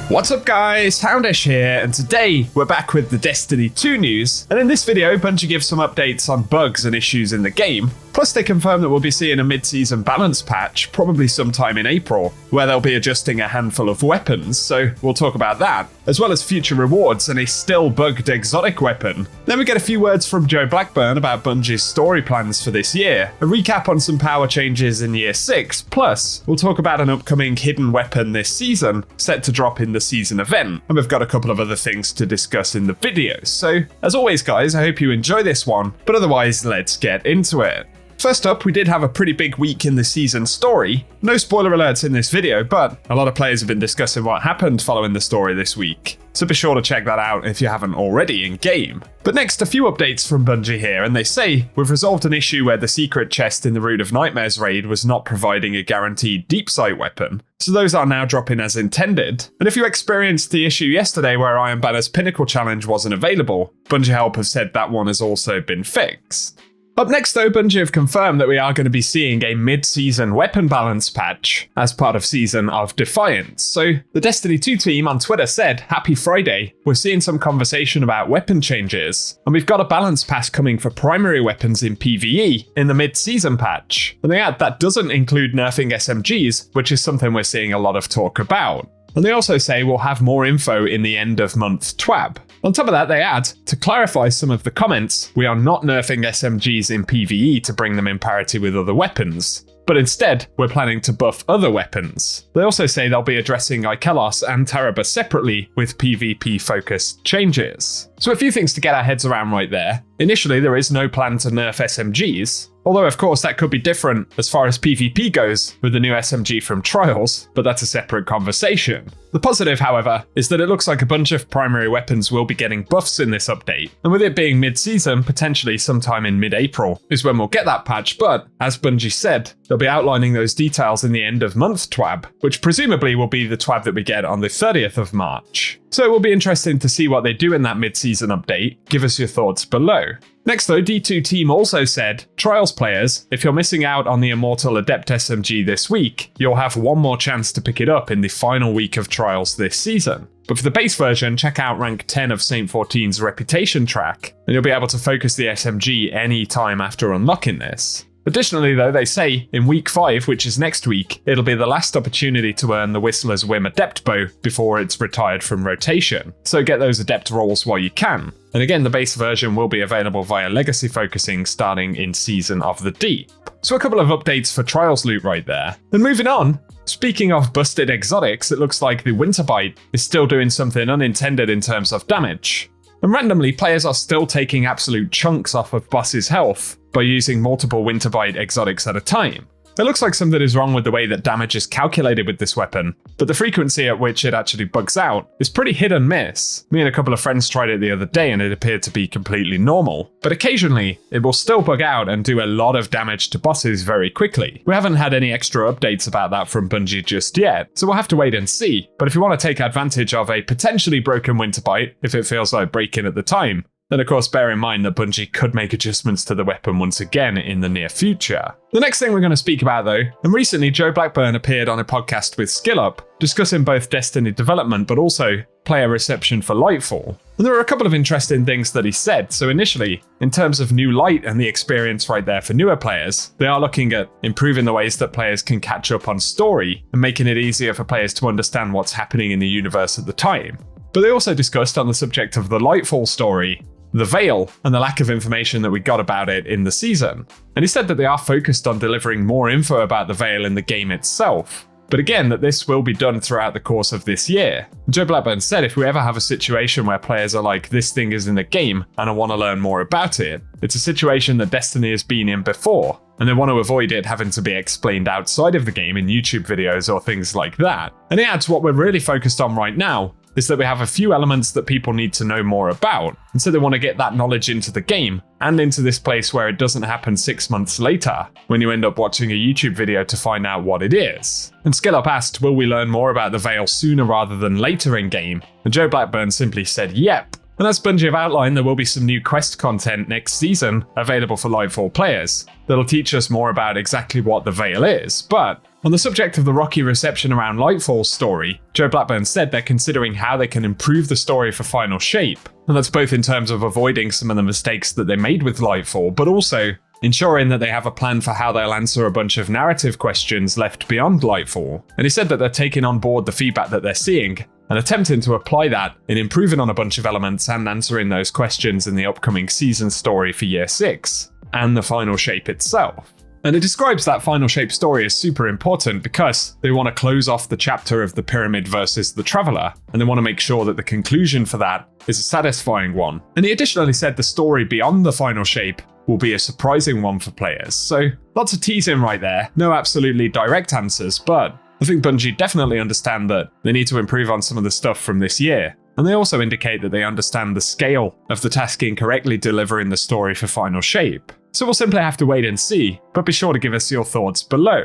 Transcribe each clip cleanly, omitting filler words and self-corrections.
What's up guys, Houndish here, and today we're back with the Destiny 2 news, and in this video Bungie gives some updates on bugs and issues in the game, plus they confirm that we'll be seeing a mid-season balance patch, probably sometime in April, where they'll be adjusting a handful of weapons, so we'll talk about that, as well as future rewards and a still bugged exotic weapon. Then we get a few words from Joe Blackburn about Bungie's story plans for this year, a recap on some power changes in Year 6, plus we'll talk about an upcoming hidden weapon this season, set to drop in the season event, and we've got a couple of other things to discuss in the video. So, as always guys, I hope you enjoy this one, but otherwise let's get into it. First up, we did have a pretty big week in the season story. No spoiler alerts in this video, but a lot of players have been discussing what happened following the story this week, so be sure to check that out if you haven't already in-game. But next, a few updates from Bungie here, and they say, we've resolved an issue where the secret chest in the Root of Nightmares raid was not providing a guaranteed deep sight weapon, so those are now dropping as intended. And if you experienced the issue yesterday where Iron Banner's Pinnacle Challenge wasn't available, Bungie Help have said that one has also been fixed. Up next though, Bungie have confirmed that we are going to be seeing a mid-season weapon balance patch as part of Season of Defiance. So the Destiny 2 team on Twitter said, "Happy Friday, we're seeing some conversation about weapon changes, and we've got a balance pass coming for primary weapons in PvE in the mid-season patch." And they add that doesn't include nerfing SMGs, which is something we're seeing a lot of talk about. And they also say we'll have more info in the end of month TWAB. On top of that, they add, to clarify some of the comments, we are not nerfing SMGs in PvE to bring them in parity with other weapons, but instead, we're planning to buff other weapons. They also say they'll be addressing Ikelos and Taraba separately with PvP-focused changes. So a few things to get our heads around right there. Initially, there is no plan to nerf SMGs, although of course that could be different as far as PvP goes with the new SMG from Trials, but that's a separate conversation. The positive, however, is that it looks like a bunch of primary weapons will be getting buffs in this update, and with it being mid-season, potentially sometime in mid-April, is when we'll get that patch, but as Bungie said, they'll be outlining those details in the end of month TWAB, which presumably will be the TWAB that we get on the 30th of March. So it will be interesting to see what they do in that mid-season update. Give us your thoughts below. Next though, D2 team also said, Trials players, if you're missing out on the Immortal Adept SMG this week, you'll have one more chance to pick it up in the final week of Trials this season. But for the base version, check out rank 10 of Saint 14's Reputation track, and you'll be able to focus the SMG any time after unlocking this. Additionally though, they say, in week 5, which is next week, it'll be the last opportunity to earn the Whistler's Whim Adept Bow before it's retired from rotation, so get those Adept rolls while you can. And again, the base version will be available via Legacy focusing starting in Season of the Deep. So a couple of updates for Trials loot right there. And moving on, speaking of busted exotics, it looks like the Winterbite is still doing something unintended in terms of damage. And randomly, players are still taking absolute chunks off of boss's health by using multiple Winterbite exotics at a time. It looks like something is wrong with the way that damage is calculated with this weapon, but the frequency at which it actually bugs out is pretty hit and miss. Me and a couple of friends tried it the other day and it appeared to be completely normal, but occasionally it will still bug out and do a lot of damage to bosses very quickly. We haven't had any extra updates about that from Bungie just yet, so we'll have to wait and see, but if you want to take advantage of a potentially broken Winterbite, if it feels like breaking at the time, then of course bear in mind that Bungie could make adjustments to the weapon once again in the near future. The next thing we're going to speak about though, and recently Joe Blackburn appeared on a podcast with SkillUp, discussing both Destiny development but also player reception for Lightfall. And there were a couple of interesting things that he said. So initially, in terms of new light and the experience right there for newer players, they are looking at improving the ways that players can catch up on story and making it easier for players to understand what's happening in the universe at the time. But they also discussed on the subject of the Lightfall story, the Veil, and the lack of information that we got about it in the season. And he said that they are focused on delivering more info about the Veil in the game itself. But again, that this will be done throughout the course of this year. Joe Blackburn said if we ever have a situation where players are like, this thing is in the game and I want to learn more about it, it's a situation that Destiny has been in before, and they want to avoid it having to be explained outside of the game in YouTube videos or things like that. And he adds what we're really focused on right now is that we have a few elements that people need to know more about, and so they want to get that knowledge into the game and into this place where it doesn't happen 6 months later when you end up watching a YouTube video to find out what it is. And SkillUp asked, will we learn more about the Veil sooner rather than later in game? And Joe Blackburn simply said, yep. And as Bungie have outlined, there will be some new quest content next season available for Lightfall players that'll teach us more about exactly what the Veil is. But on the subject of the rocky reception around Lightfall's story, Joe Blackburn said they're considering how they can improve the story for Final Shape. And that's both in terms of avoiding some of the mistakes that they made with Lightfall, but also ensuring that they have a plan for how they'll answer a bunch of narrative questions left beyond Lightfall. And he said that they're taking on board the feedback that they're seeing and attempting to apply that in improving on a bunch of elements and answering those questions in the upcoming season story for Year 6 and the Final Shape itself. And it describes that Final Shape story as super important because they want to close off the chapter of the Pyramid versus the Traveler, and they want to make sure that the conclusion for that is a satisfying one. And he additionally said the story beyond the Final Shape will be a surprising one for players. So lots of teasing right there, no absolutely direct answers, but I think Bungie definitely understand that they need to improve on some of the stuff from this year. And they also indicate that they understand the scale of the task in correctly delivering the story for Final Shape. So we'll simply have to wait and see, but be sure to give us your thoughts below.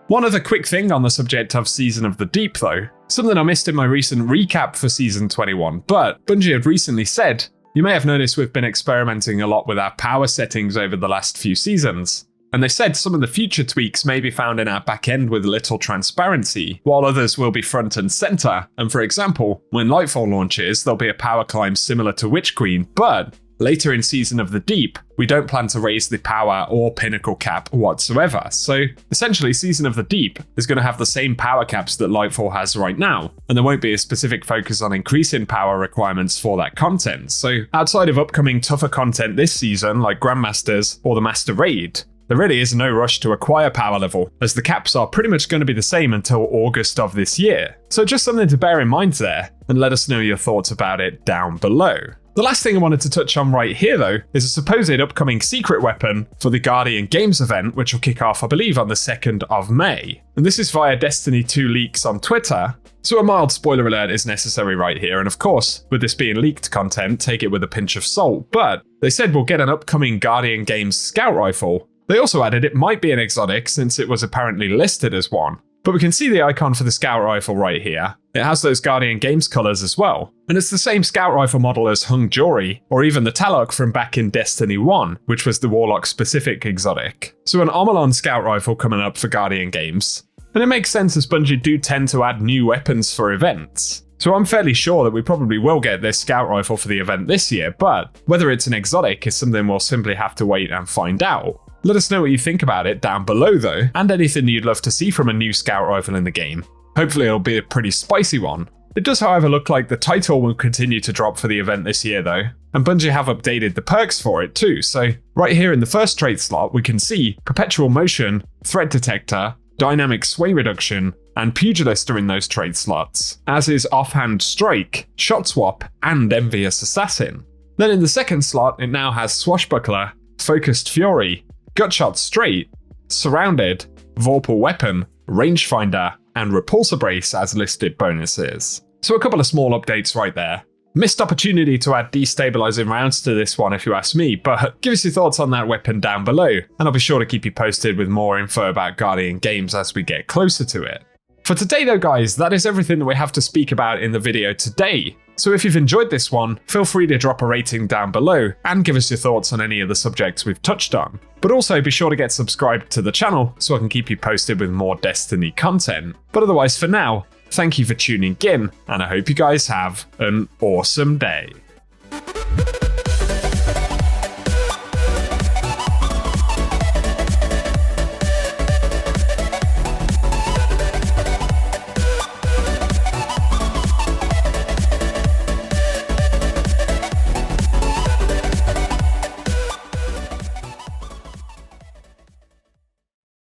One other quick thing on the subject of Season of the Deep though, something I missed in my recent recap for Season 21, but Bungie had recently said, you may have noticed we've been experimenting a lot with our power settings over the last few seasons. And they said some of the future tweaks may be found in our back end with little transparency, while others will be front and center. And for example, when Lightfall launches, there'll be a power climb similar to Witch Queen, but later in Season of the Deep, we don't plan to raise the power or pinnacle cap whatsoever. So essentially, Season of the Deep is going to have the same power caps that Lightfall has right now, and there won't be a specific focus on increasing power requirements for that content. So outside of upcoming tougher content this season, like Grandmasters or the Master Raid, there really is no rush to acquire power level, as the caps are pretty much going to be the same until August of this year. So just something to bear in mind there, and let us know your thoughts about it down below. The last thing I wanted to touch on right here though, is a supposed upcoming secret weapon for the Guardian Games event, which will kick off I believe on the 2nd of May. And this is via Destiny 2 leaks on Twitter, so a mild spoiler alert is necessary right here, and of course, with this being leaked content, take it with a pinch of salt, but they said we'll get an upcoming Guardian Games scout rifle. They also added it might be an exotic since it was apparently listed as one. But we can see the icon for the scout rifle right here. It has those Guardian Games colours as well. And it's the same scout rifle model as Hung Jury, or even the Talok from back in Destiny 1, which was the Warlock specific exotic. So an Omolon scout rifle coming up for Guardian Games. And it makes sense as Bungie do tend to add new weapons for events. So I'm fairly sure that we probably will get this scout rifle for the event this year, but whether it's an exotic is something we'll simply have to wait and find out. Let us know what you think about it down below though, and anything you'd love to see from a new scout rifle in the game. Hopefully it'll be a pretty spicy one. It does however look like the title will continue to drop for the event this year though, and Bungie have updated the perks for it too, so right here in the first trait slot we can see Perpetual Motion, Threat Detector, Dynamic Sway Reduction, and Pugilist are in those trait slots, as is Offhand Strike, Shot Swap, and Envious Assassin. Then in the second slot it now has Swashbuckler, Focused Fury, Gutshot Straight, Surrounded, Vorpal Weapon, Rangefinder, and Repulsor Brace as listed bonuses. So a couple of small updates right there. Missed opportunity to add destabilizing rounds to this one if you ask me, but give us your thoughts on that weapon down below, and I'll be sure to keep you posted with more info about Guardian Games as we get closer to it. For today though guys, that is everything that we have to speak about in the video today. So if you've enjoyed this one, feel free to drop a rating down below and give us your thoughts on any of the subjects we've touched on. But also be sure to get subscribed to the channel so I can keep you posted with more Destiny content. But otherwise for now, thank you for tuning in, and I hope you guys have an awesome day.